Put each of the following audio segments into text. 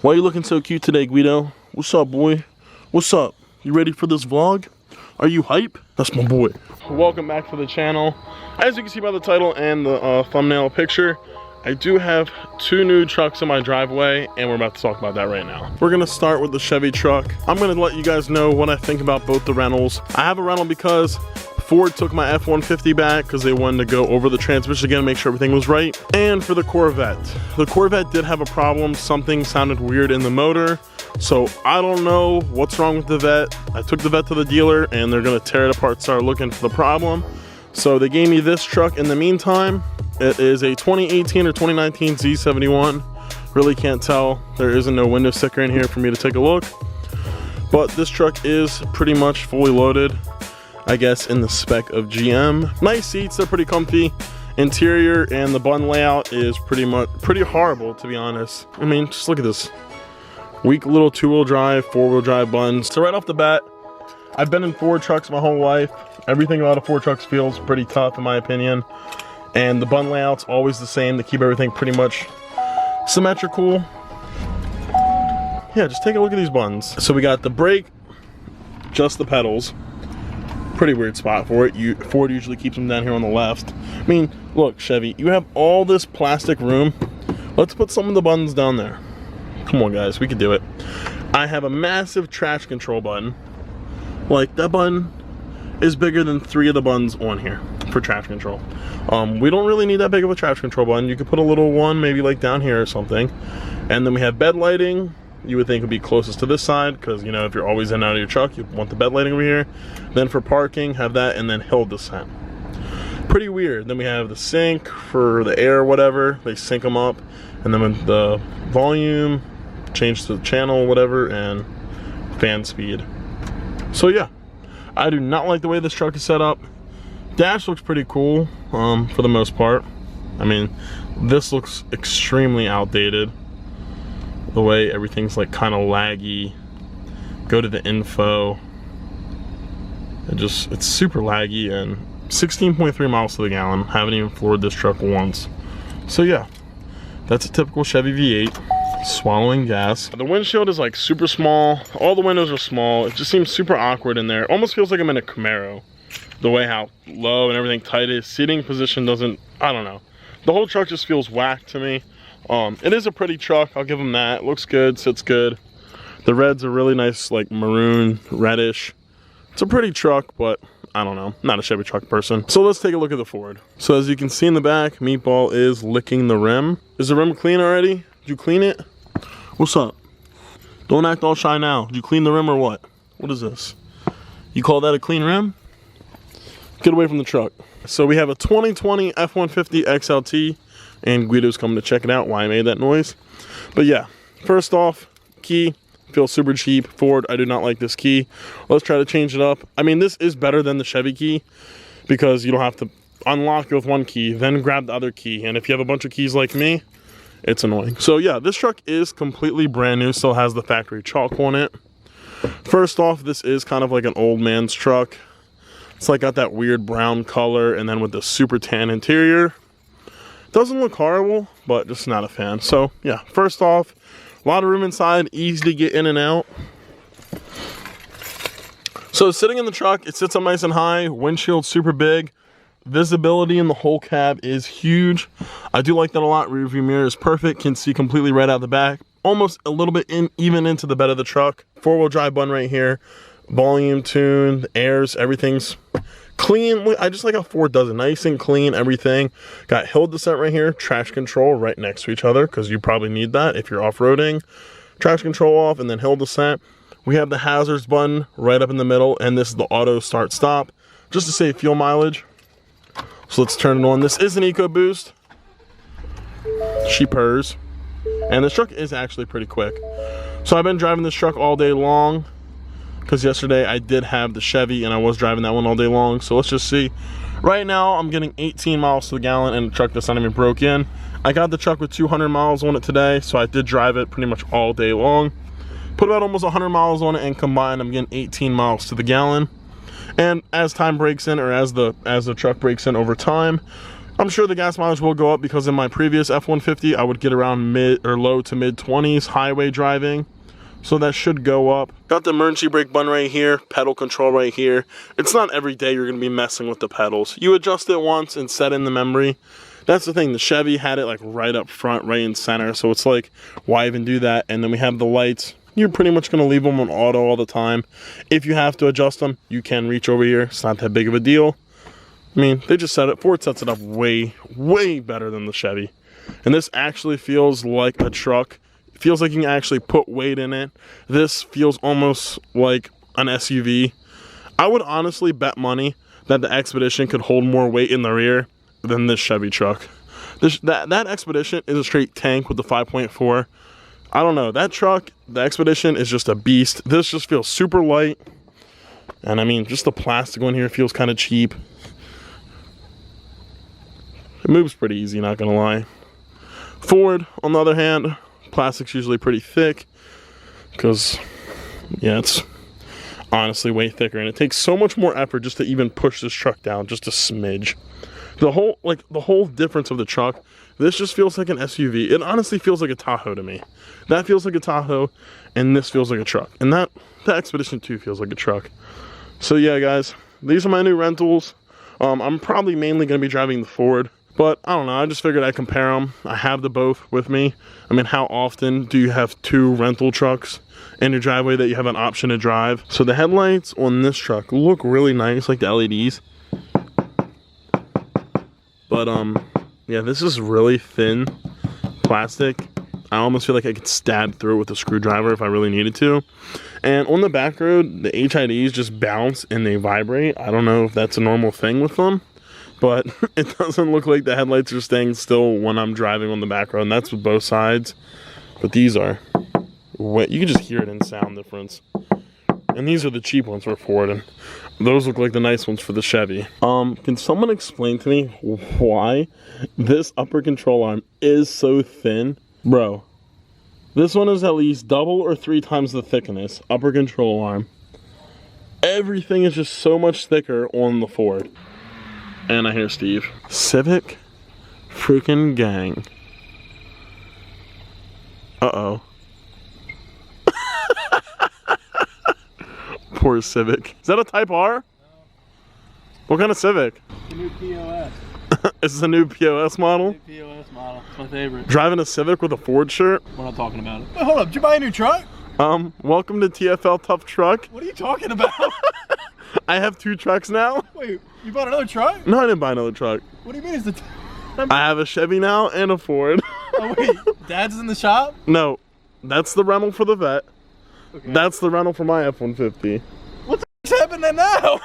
Why are you looking so cute today, Guido? What's up, boy? What's up? You ready for this vlog? Are you hype? That's my boy. Welcome back to the channel. As you can see by the title and the thumbnail picture, I do have two new trucks in my driveway, and we're about to talk about that right now. We're gonna start with the Chevy truck. I'm gonna let you guys know what I think about both the rentals. I have a rental because Ford took my F-150 back because they wanted to go over the transmission again, make sure everything was right. And for the Corvette did have a problem. Something sounded weird in the motor. So I don't know what's wrong with the Vet. I took the Vet to the dealer and they're gonna tear it apart, start looking for the problem. So they gave me this truck in the meantime. It is a 2018 or 2019 Z71. Really can't tell. There isn't no window sticker in here for me to take a look. But this truck is pretty much fully loaded, I guess, in the spec of GM. Nice seats, they're pretty comfy. Interior and the bun layout is pretty horrible, to be honest. I mean, just look at this. Weak little two-wheel drive, four-wheel drive buns. So right off the bat, I've been in Ford trucks my whole life. Everything about a Ford trucks feels pretty tough in my opinion. And the bun layout's always the same to keep everything pretty much symmetrical. Yeah, just take a look at these buns. So we got the brake, just the pedals. Pretty weird spot for it. Ford usually keeps them down here on the left. I mean, look, Chevy, you have all this plastic room. Let's put some of the buttons down there. Come on, guys, we can do it. I have a massive traction control button. Like, that button is bigger than 3 of the buttons on here for traction control. We don't really need that big of a traction control button. You could put a little one maybe like down here or something. And then we have bed lighting. You would think would be closest to this side because, you know, if you're always in and out of your truck, you want the bed lighting over here. Then for parking, have that, and then hill descent. Pretty weird. Then we have the sync for the air, whatever. They sync them up. And then with the volume, change to the channel, whatever, and fan speed. So yeah, I do not like the way this truck is set up. Dash looks pretty cool for the most part. I mean, this looks extremely outdated. The way everything's like kind of laggy. Go to the info. It's super laggy, and 16.3 miles to the gallon. Haven't even floored this truck once. So yeah, that's a typical Chevy V8. Swallowing gas. The windshield is like super small. All the windows are small. It just seems super awkward in there. It almost feels like I'm in a Camaro. The way how low and everything tight is. Seating position doesn't, I don't know. The whole truck just feels whack to me. It is a pretty truck, I'll give them that. It looks good, sits good. The red's a really nice, like, maroon, reddish. It's a pretty truck, but I don't know. Not a Chevy truck person. So let's take a look at the Ford. So as you can see in the back, Meatball is licking the rim. Is the rim clean already? Did you clean it? What's up? Don't act all shy now. Did you clean the rim or what? What is this? You call that a clean rim? Get away from the truck. So we have a 2020 F-150 XLT. And Guido's coming to check it out, why I made that noise. But yeah, first off, key feels super cheap. Ford, I do not like this key. Let's try to change it up. I mean, this is better than the Chevy key because you don't have to unlock it with one key, then grab the other key. And if you have a bunch of keys like me, it's annoying. So yeah, this truck is completely brand new, still has the factory chalk on it. First off, this is kind of like an old man's truck. It's like got that weird brown color and then with the super tan interior. Doesn't look horrible, but just not a fan. So yeah, first off, a lot of room inside, easy to get in and out. So sitting in the truck, it sits up nice and high, windshield super big. Visibility in the whole cab is huge. I do like that a lot. Rear view mirror is perfect, can see completely right out the back. Almost a little bit even into the bed of the truck. 4-wheel drive button right here. Volume tune, airs, everything's clean. I just like how Ford does it. Nice and clean, everything. Got hill descent right here. Traction control right next to each other because you probably need that if you're off-roading. Traction control off and then hill descent. We have the hazards button right up in the middle, and this is the auto start stop just to save fuel mileage. So let's turn it on. This is an EcoBoost. She purrs. And this truck is actually pretty quick. So I've been driving this truck all day long because yesterday I did have the Chevy and I was driving that one all day long. So let's just see. Right now I'm getting 18 miles to the gallon and the truck that's not even broke in. I got the truck with 200 miles on it today, so I did drive it pretty much all day long. Put about almost 100 miles on it, and combined I'm getting 18 miles to the gallon. And as time breaks in, or as the truck breaks in over time, I'm sure the gas mileage will go up because in my previous F-150, I would get around mid or low to mid 20s highway driving. So that should go up. Got the emergency brake button right here, pedal control right here. It's not every day you're gonna be messing with the pedals. You adjust it once and set in the memory. That's the thing, the Chevy had it like right up front, right in center. So it's like, why even do that? And then we have the lights. You're pretty much gonna leave them on auto all the time. If you have to adjust them, you can reach over here. It's not that big of a deal. I mean, they just set it, Ford sets it up way, way better than the Chevy. And this actually feels like a truck. It feels like you can actually put weight in it. This feels almost like an SUV. I would honestly bet money that the Expedition could hold more weight in the rear than this Chevy truck. That Expedition is a straight tank with the 5.4. I don't know, that truck, the Expedition is just a beast. This just feels super light. And I mean, just the plastic on here feels kind of cheap. It moves pretty easy, not gonna lie. Ford, on the other hand, plastic's usually pretty thick because, yeah, it's honestly way thicker, and it takes so much more effort just to even push this truck down just a smidge. The whole difference of the truck, this just feels like an SUV. It honestly feels like a Tahoe to me. That feels like a Tahoe, and this feels like a truck. And the Expedition 2 feels like a truck. So yeah, guys, these are my new rentals. I'm probably mainly gonna be driving the Ford. But I don't know, I just figured I'd compare them. I have the both with me. I mean, how often do you have two rental trucks in your driveway that you have an option to drive? So the headlights on this truck look really nice, like the LEDs. But yeah, this is really thin plastic. I almost feel like I could stab through it with a screwdriver if I really needed to. And on the back road, the HIDs just bounce and they vibrate. I don't know if that's a normal thing with them, but it doesn't look like the headlights are staying still when I'm driving on the back road, and that's with both sides. But these are, you can just hear it in sound difference. And these are the cheap ones for Ford, and those look like the nice ones for the Chevy. Can someone explain to me why this upper control arm is so thin? Bro, this one is at least double or 3 times the thickness, upper control arm. Everything is just so much thicker on the Ford. And I hear Steve. Civic freaking gang. Uh-oh. Poor Civic. Is that a Type R? No. What kind of Civic? The new POS. Is this a new POS model? New POS model. It's my favorite. Driving a Civic with a Ford shirt? We're not talking about it. Wait, hold up. Did you buy a new truck? Welcome to TFL Tough Truck. What are you talking about? I have 2 trucks now. Wait, you bought another truck? No, I didn't buy another truck. What do you mean is the I have a Chevy now and a Ford. Oh wait, Dad's in the shop? No, that's the rental for the Vet. Okay. That's the rental for my F-150. What's happening now?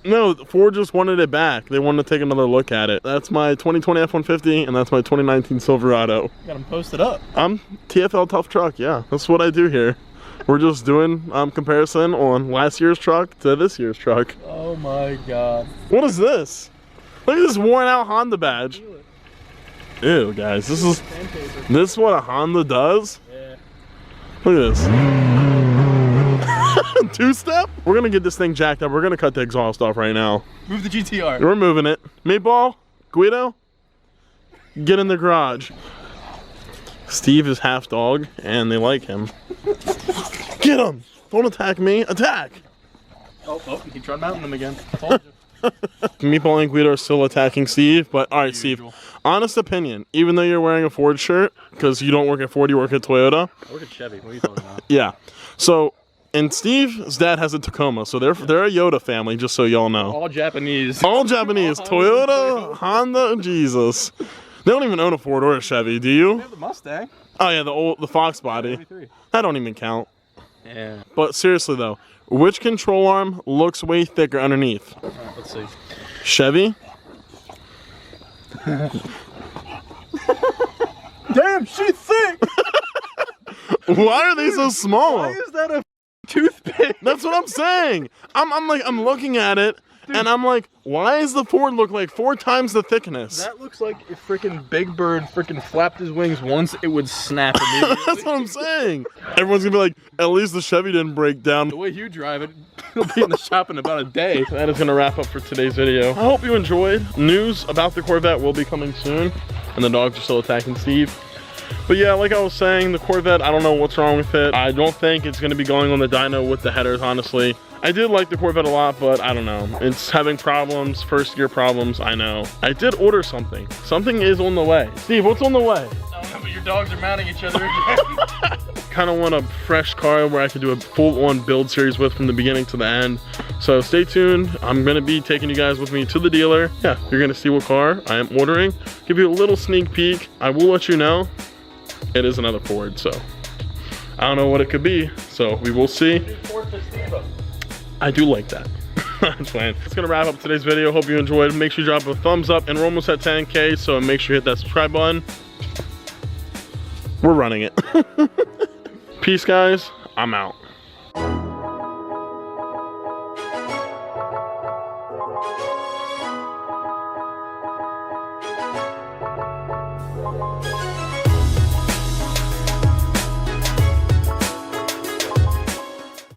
No, Ford just wanted it back. They wanted to take another look at it. That's my 2020 F-150 and that's my 2019 Silverado. You got them posted up. I'm TFL Tough Truck, yeah. That's what I do here. We're just doing comparison on last year's truck to this year's truck. Oh my god. What is this? Look at this worn out Honda badge. Ew, guys, this is what a Honda does? Yeah. Look at this. 2-step? We're gonna get this thing jacked up. We're gonna cut the exhaust off right now. Move the GTR. We're moving it. Meatball, Guido, get in the garage. Steve is half dog, and they like him. Get him! Don't attack me. Attack! Oh, you keep trying mounting them again. I told you. Meatball and Guido are still attacking Steve, but alright, Steve. Honest opinion, even though you're wearing a Ford shirt, because you don't work at Ford, you work at Toyota. I work at Chevy. What are you talking about? Yeah. So, and Steve's dad has a Tacoma, so they're a Yoda family, just so y'all know. All Japanese. All Japanese. Toyota, Honda, Jesus. They don't even own a Ford or a Chevy, do you? They have the Mustang. Oh yeah, the Fox body. 73. That don't even count. Yeah. But seriously though, which control arm looks way thicker underneath? Alright, let's see. Chevy? Damn, she's thick! Why are they so small? Why is that a toothpick? That's what I'm saying. I'm looking at it And I'm like, why does the Ford look like 4 times the thickness? That looks like if freaking Big Bird freaking flapped his wings once, it would snap immediately. That's what I'm saying. Everyone's gonna be like, at least the Chevy didn't break down. The way you drive it, it'll be in the shop in about a day. That is gonna wrap up for today's video. I hope you enjoyed. News about the Corvette will be coming soon, and the dogs are still attacking Steve. But yeah, like I was saying, the Corvette, I don't know what's wrong with it. I don't think it's gonna be going on the dyno with the headers, honestly. I did like the Corvette a lot, but I don't know. It's having problems, first gear problems, I know. I did order something. Something is on the way. Steve, what's on the way? I don't know, but your dogs are mounting each other again. Kind of want a fresh car where I could do a full-on build series with from the beginning to the end. So stay tuned. I'm gonna be taking you guys with me to the dealer. Yeah, you're gonna see what car I am ordering. Give you a little sneak peek. I will let you know. It is another Ford, so I don't know what it could be. So we will see. I do like that. That's fine. It's gonna wrap up today's video. Hope you enjoyed. Make sure you drop a thumbs up, and we're almost at 10K, so make sure you hit that subscribe button. We're running it. Peace, guys. I'm out.